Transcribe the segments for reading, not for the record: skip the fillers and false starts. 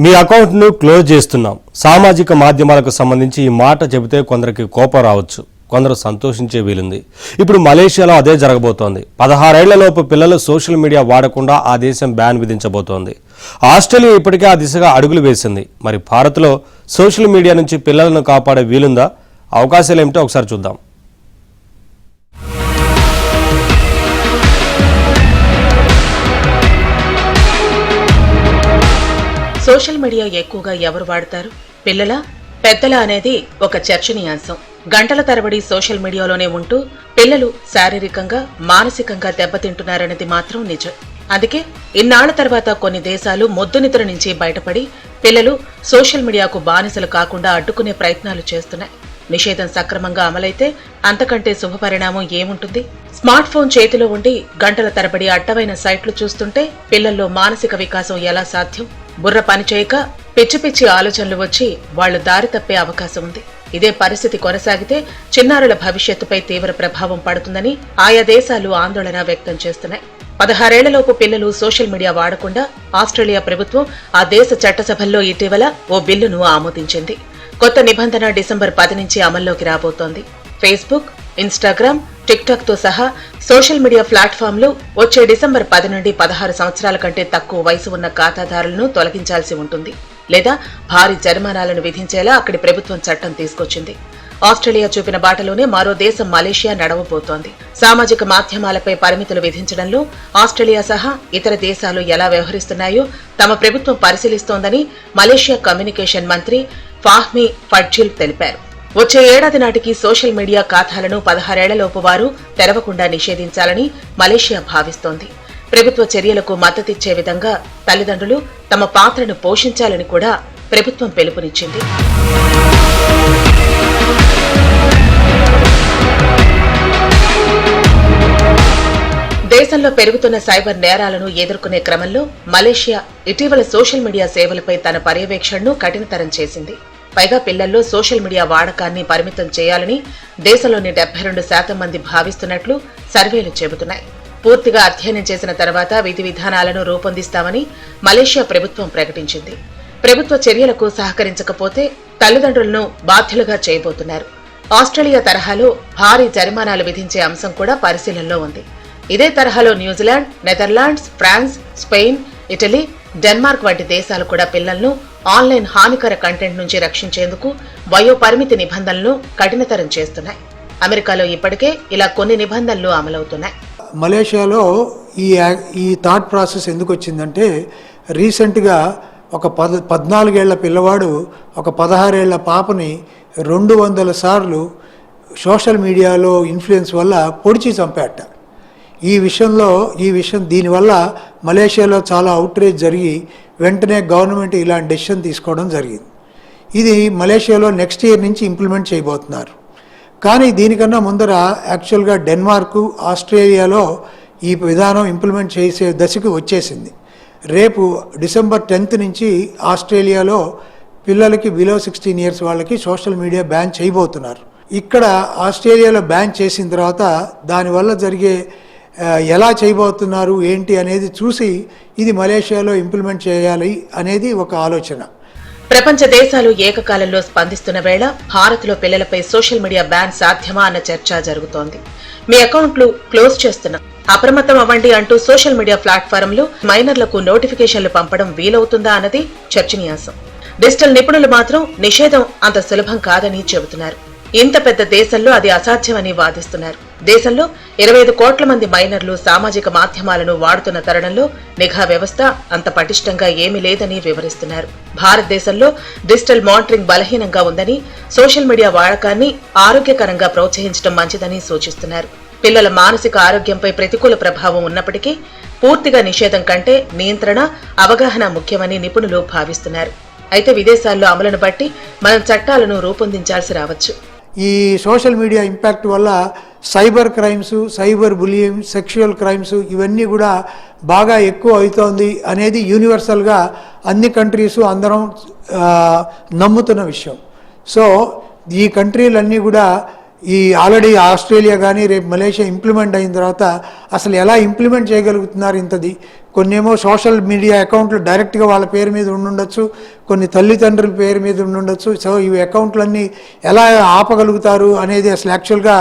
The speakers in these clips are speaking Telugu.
మీ అకౌంట్ను క్లోజ్ చేస్తున్నాం. సామాజిక మాధ్యమాలకు సంబంధించి ఈ మాట చెబితే కొందరికి కోపం రావచ్చు, కొందరు సంతోషించే వీలుంది. ఇప్పుడు మలేషియాలో అదే జరగబోతోంది. 16 ఏళ్లలోపు పిల్లలు సోషల్ మీడియా వాడకుండా ఆ దేశం బ్యాన్ విధించబోతోంది. ఆస్ట్రేలియా ఇప్పటికే ఆ దిశగా అడుగులు వేసింది. మరి భారత్లో సోషల్ మీడియా నుంచి పిల్లలను కాపాడే వీలుందా? అవకాశాలు ఏమిటో ఒకసారి చూద్దాం. సోషల్ మీడియా ఎక్కువగా ఎవరు వాడతారు? పిల్లల, పెద్దల అనేది ఒక చర్చనీయాంశం. గంటల తరబడి సోషల్ మీడియాలోనే ఉంటూ పిల్లలు శారీరకంగా, మానసికంగా దెబ్బతింటున్నారనేది మాత్రం నిజం. అందుకే ఇన్నాళ్ల తర్వాత కొన్ని దేశాలు మొద్దు నిద్ర నుంచి బయటపడి పిల్లలు సోషల్ మీడియాకు బానిసలు కాకుండా అడ్డుకునే ప్రయత్నాలు చేస్తున్నాయి. నిషేధం సక్రమంగా అమలైతే అంతకంటే శుభపరిణామం ఏముంటుంది? స్మార్ట్ ఫోన్ చేతిలో ఉండి గంటల తరబడి అడ్డమైన సైట్లు చూస్తుంటే పిల్లల్లో మానసిక వికాసం ఎలా సాధ్యం? బుర్ర పనిచేయక పిచ్చి పిచ్చి ఆలోచనలు వచ్చి వాళ్లు దారి తప్పే అవకాశం ఉంది. ఇదే పరిస్థితి కొనసాగితే చిన్నారుల భవిష్యత్తుపై తీవ్ర ప్రభావం పడుతుందని ఆయా దేశాలు ఆందోళన వ్యక్తం చేస్తున్నాయి. 16 ఏళ్లలోపు పిల్లలు సోషల్ మీడియా వాడకుండా ఆస్ట్రేలియా ప్రభుత్వం ఆ దేశ చట్టసభల్లో ఇటీవల ఓ బిల్లును ఆమోదించింది. కొత్త నిబంధన డిసెంబర్ 10 నుంచి అమల్లోకి రాబోతోంది. ఫేస్బుక్, ఇన్స్టాగ్రామ్, టిక్టాక్ తో సహా సోషల్ మీడియా ప్లాట్ఫామ్లు వచ్చే డిసెంబర్ 10 నుండి 16 సంవత్సరాల కంటే తక్కువ వయసు ఉన్న ఖాతాదారులను తొలగించాల్సి ఉంటుంది, లేదా భారీ జరిమానాలను విధించేలా అక్కడి ప్రభుత్వం చట్టం తీసుకొచ్చింది. ఆస్ట్రేలియా చూపిన బాటలోనే మరో దేశం మలేషియా నడవబోతోంది. సామాజిక మాధ్యమాలపై పరిమితులు విధించడంలో ఆస్ట్రేలియా సహా ఇతర దేశాలు ఎలా వ్యవహరిస్తున్నాయో తమ ప్రభుత్వం పరిశీలిస్తోందని మలేషియా కమ్యూనికేషన్ మంత్రి ఫాహ్మీ ఫడ్జిల్ తెలిపారు. వచ్చే ఏడాది నాటికి సోషల్ మీడియా ఖాతాలను 16 ఏళ్లలోపు వారు తెరవకుండా నిషేధించాలని మలేషియా భావిస్తోంది. ప్రభుత్వ చర్యలకు మద్దతిచ్చే విధంగా తల్లిదండ్రులు తమ పాత్రను పోషించాలని కూడా ప్రభుత్వం పిలుపునిచ్చింది. దేశంలో పెరుగుతున్న సైబర్ నేరాలను ఎదుర్కొనే క్రమంలో మలేషియా ఇటీవల సోషల్ మీడియా సేవలపై తన పర్యవేక్షణను కఠినతరం చేసింది. పైగా పిల్లల్లో సోషల్ మీడియా వాడకాన్ని పరిమితం చేయాలని దేశంలోని 72% మంది భావిస్తున్నట్లు సర్వేలు చెబుతున్నాయి. పూర్తిగా అధ్యయనం చేసిన తర్వాత విధి విధానాలను రూపొందిస్తామని మలేషియా ప్రభుత్వం ప్రకటించింది. ప్రభుత్వ చర్యలకు సహకరించకపోతే తల్లిదండ్రులను బాధ్యులుగా చేయబోతున్నారు. ఆస్ట్రేలియా తరహాలో భారీ జరిమానాలు విధించే అంశం కూడా పరిశీలనలో ఉంది. ఇదే తరహాలో New Zealand, Netherlands, France, Spain, Italy, Denmark వంటి దేశాలు కూడా పిల్లలను ఆన్లైన్ హానికర కంటెంట్ నుంచి రక్షించేందుకు వయో పరిమితి నిబంధనలను కఠినతరం చేస్తున్నాయి. అమెరికాలో ఇప్పటికే ఇలా కొన్ని నిబంధనలు అమలవుతున్నాయి. మలేషియాలో ఈ థాట్ ప్రాసెస్ ఎందుకు వచ్చిందంటే, రీసెంట్గా ఒక 14 ఏళ్ల పిల్లవాడు ఒక 16 ఏళ్ల పాపని 200 సార్లు సోషల్ మీడియాలో ఇన్ఫ్లుయెన్స్ వల్ల పొడిచి చంపాట. దీనివల్ల మలేషియాలో చాలా అవుట్రేజ్ జరిగి వెంటనే గవర్నమెంట్ ఇలాంటి డెసిషన్ తీసుకోవడం జరిగింది. ఇది మలేషియాలో నెక్స్ట్ ఇయర్ నుంచి ఇంప్లిమెంట్ చేయబోతున్నారు. కానీ దీనికన్నా ముందర యాక్చువల్గా డెన్మార్కు, ఆస్ట్రేలియాలో ఈ విధానం ఇంప్లిమెంట్ చేసే దశకు వచ్చేసింది. రేపు డిసెంబర్ 10 నుంచి ఆస్ట్రేలియాలో పిల్లలకి బిలో 16 ఇయర్స్ వాళ్ళకి సోషల్ మీడియా బ్యాన్ చేయబోతున్నారు. ఇక్కడ ఆస్ట్రేలియాలో బ్యాన్ చేసిన తర్వాత దానివల్ల జరిగే ఎలా చేయబోతున్నారు ఏంటి అనేది చూసి ఇది మలేషియాలో ఇంప్లిమెంట్ చేయాలి అనేది ఒక ఆలోచన. ప్రపంచ దేశాలు ఏకకాలంలో స్పందిస్తున్న వేళ భారత్లో పిల్లలపై సోషల్ మీడియా బ్యాన్ సాధ్యమా అన్న చర్చ జరుగుతోంది. మీ అకౌంట్లు క్లోజ్ చేస్తున్నాం, అప్రమత్తం అవ్వండి అంటూ సోషల్ మీడియా ప్లాట్ఫారంలు మైనర్లకు నోటిఫికేషన్లు పంపడం వీలవుతుందా అన్నది చర్చనీయాంశం. డిజిటల్ నిపుణులు మాత్రం నిషేధం అంత సులభం కాదని చెబుతున్నారు. ఇంత పెద్ద దేశంలో అది అసాధ్యమని వాదిస్తున్నారు. దేశంలో 25 కోట్ల మంది మైనర్లు సామాజిక మాధ్యమాలను వాడుతున్న తరుణంలో నిఘా వ్యవస్థ అంత పటిష్టంగా ఏమీ లేదని వివరిస్తున్నారు. భారతదేశంలో డిజిటల్ మానిటరింగ్ బలహీనంగా ఉందని, సోషల్ మీడియా వాడకాన్ని ఆరోగ్యకరంగా ప్రోత్సహించడం మంచిదని సూచిస్తున్నారు. పిల్లల మానసిక ఆరోగ్యంపై ప్రతికూల ప్రభావం ఉన్నప్పటికీ పూర్తిగా నిషేధం కంటే నియంత్రణ, అవగాహన ముఖ్యమని నిపుణులు భావిస్తున్నారు. అయితే విదేశాల్లో అమలును బట్టి మనం చట్టాలను రూపొందించాల్సి రావచ్చు. ఈ సోషల్ మీడియా ఇంపాక్ట్ వల్ల cyber crimes, cyber bullying, sexual crimes ఇవన్నీ కూడా బాగా ఎక్కువ అవుతోంది అనేది యూనివర్సల్గా అన్ని కంట్రీస్ అందరం నమ్ముతున్న విషయం. సో ఈ కంట్రీలన్నీ కూడా ఈ ఆల్రెడీ ఆస్ట్రేలియా కానీ రేపు మలేషియా ఇంప్లిమెంట్ అయిన తర్వాత అసలు ఎలా ఇంప్లిమెంట్ చేయగలుగుతున్నారు ఇంతది. కొన్ని ఏమో సోషల్ మీడియా అకౌంట్లు డైరెక్ట్గా వాళ్ళ పేరు మీద ఉండుండొచ్చు, కొన్ని తల్లిదండ్రుల పేరు మీద ఉండుండొచ్చు. సో ఈ అకౌంట్లన్నీ ఎలా ఆపగలుగుతారు అనేది అసలు యాక్చువల్గా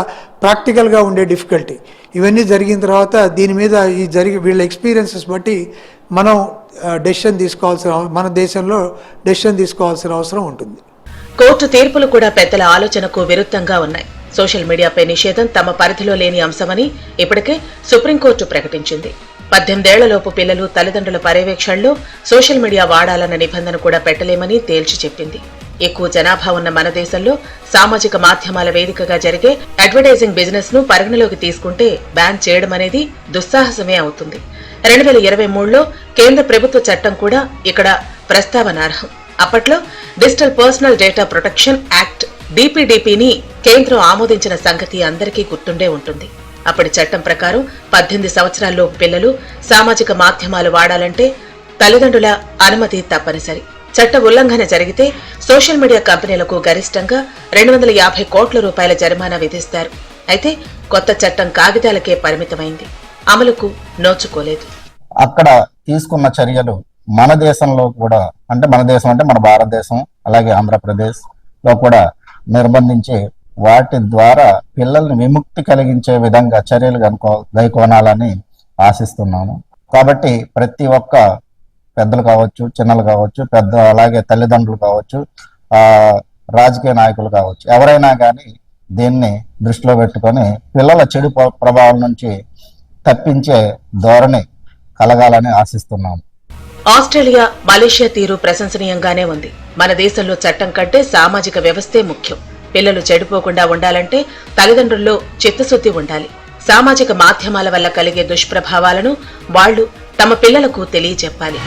ప్రాక్టికల్గా ఉండే డిఫికల్టీ. ఇవన్నీ జరిగిన తర్వాత దీని మీద వీళ్ళ ఎక్స్పీరియన్సెస్ బట్టి మనం మన దేశంలో డెసిషన్ తీసుకోవాల్సిన అవసరం ఉంటుంది. కోర్టు తీర్పులు కూడా పెద్దల ఆలోచనకు విరుద్ధంగా ఉన్నాయి. సోషల్ మీడియాపై నిషేధం తమ పరిధిలో లేని అంశమని ఇప్పటికే సుప్రీంకోర్టు ప్రకటించింది. 18 ఏళ్లలోపు పిల్లలు తల్లిదండ్రుల పర్యవేక్షణలో సోషల్ మీడియా వాడాలన్న నిబంధన కూడా పెట్టలేమని తేల్చి చెప్పింది. ఎక్కువ జనాభా ఉన్న మన దేశంలో సామాజిక మాధ్యమాల వేదికగా జరిగే అడ్వర్టైజింగ్ బిజినెస్ ను పరిగణలోకి తీసుకుంటే బ్యాన్ చేయడం అనేది దుస్సాహసమే అవుతుంది. 2023లో కేంద్ర ప్రభుత్వ చట్టం కూడా ఇక్కడ ప్రస్తావనార్హం. అప్పట్లో digital personal data protection act DPDPని కేంద్రం ఆమోదించిన సంగతి అందరికీ గుర్తుండే ఉంటుంది. అప్పటి చట్టం ప్రకారం 18 సంవత్సరాల్లోపు పిల్లలు సామాజిక మాధ్యమాలు వాడాలంటే తల్లిదండ్రుల అనుమతి తప్పనిసరి. చట్ట ఉల్లంఘన జరిగితే సోషల్ మీడియా కంపెనీలకు గరిష్టంగా 250 కోట్ల రూపాయల జరిమానా విధిస్తారు. అయితే కొత్త చట్టం కాగితాలకే పరిమితమైంది, అమలుకు నోచుకోలేదు. అక్కడ తీసుకున్న చర్యలు మన దేశంలో కూడా, అంటే మన దేశం అంటే మన భారతదేశం అలాగే ఆంధ్రప్రదేశ్ లో కూడా నిర్బంధించి వాటి ద్వారా పిల్లల్ని విముక్తి కలిగించే విధంగా చర్యలు గైకోనాలని ఆశిస్తున్నాము. కాబట్టి ప్రతి ఒక్క పెద్దలు కావచ్చు, చిన్నలు కావచ్చు, అలాగే తల్లిదండ్రులు కావచ్చు, రాజకీయ నాయకులు కావచ్చు, ఎవరైనా కానీ దీన్ని దృష్టిలో పెట్టుకొని పిల్లల చెడు ప్రభావం నుంచి తప్పించే ధోరణి కలగాలని ఆశిస్తున్నాము. ఆస్ట్రేలియా, మలేషియా తీరు ప్రశంసనీయంగానే ఉంది. మన దేశంలో చట్టం కంటే సామాజిక వ్యవస్థే ముఖ్యం. పిల్లలు చెడిపోకుండా ఉండాలంటే తల్లిదండ్రుల్లో చిత్తశుద్ధి ఉండాలి. సామాజిక మాధ్యమాల వల్ల కలిగే దుష్ప్రభావాలను వాళ్లు తమ పిల్లలకు తెలియజెప్పాలి.